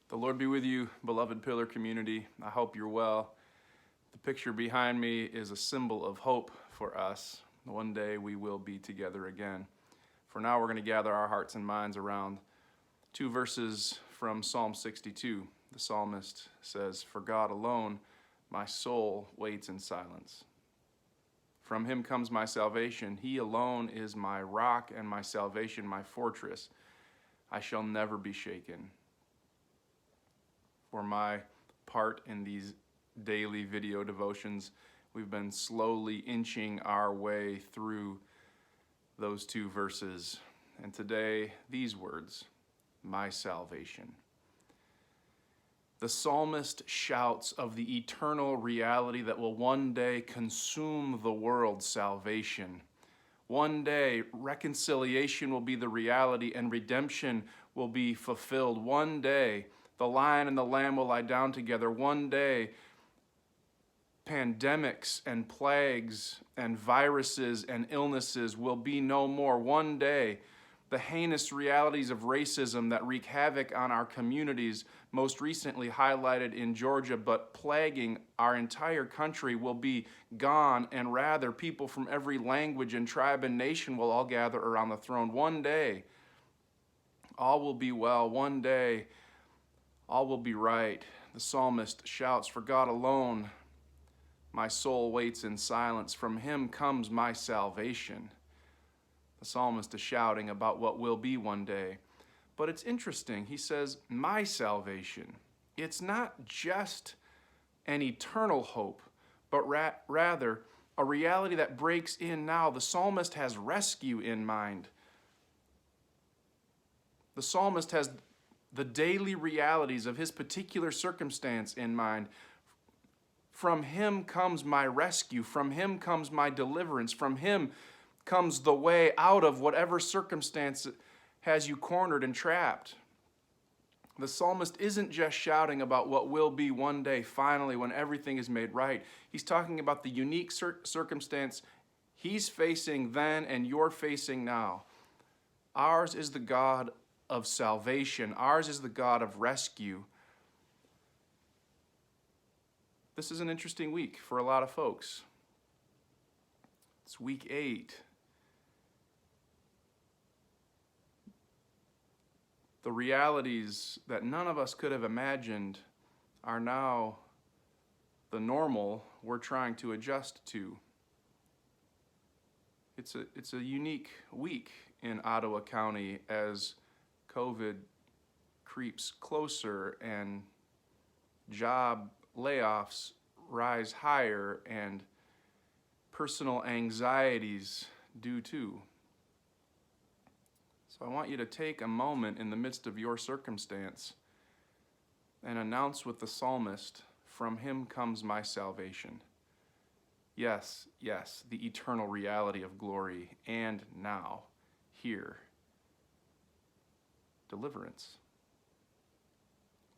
The Lord be with you, beloved Pillar community. I hope you're well. The picture behind me is a symbol of hope for us. One day we will be together again. For now, we're going to gather our hearts and minds around two verses from Psalm 62. The psalmist says, "For God alone, my soul waits in silence. From him comes my salvation. He alone is my rock and my salvation, my fortress. I shall never be shaken." For my part in these daily video devotions, we've been slowly inching our way through those two verses. And today, these words, my salvation. The psalmist shouts of the eternal reality that will one day consume the world, salvation. One day, reconciliation will be the reality and redemption will be fulfilled. One day, the lion and the lamb will lie down together. One day, pandemics and plagues and viruses and illnesses will be no more. One day, the heinous realities of racism that wreak havoc on our communities, most recently highlighted in Georgia, but plaguing our entire country, will be gone, and rather people from every language and tribe and nation will all gather around the throne. One day, all will be well. One day, all will be right. The psalmist shouts, "For God alone, my soul waits in silence. From him comes my salvation." The psalmist is shouting about what will be one day. But it's interesting. He says, my salvation. It's not just an eternal hope, but rather a reality that breaks in now. The psalmist has rescue in mind. The psalmist has the daily realities of his particular circumstance in mind. From him comes my rescue. From him comes my deliverance. From him comes the way out of whatever circumstance has you cornered and trapped. The psalmist isn't just shouting about what will be one day, finally, when everything is made right. He's talking about the unique circumstance he's facing then and you're facing now. Ours is the God of salvation. Ours is the God of rescue. This is an interesting week for a lot of folks. It's week 8. The realities that none of us could have imagined are now the normal we're trying to adjust to. It's a unique week in Ottawa County as COVID creeps closer and job layoffs rise higher and personal anxieties do too. So I want you to take a moment in the midst of your circumstance and announce with the psalmist, "From him comes my salvation." Yes, yes, the eternal reality of glory, and now, here, deliverance.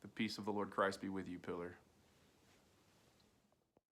The peace of the Lord Christ be with you, Pillar.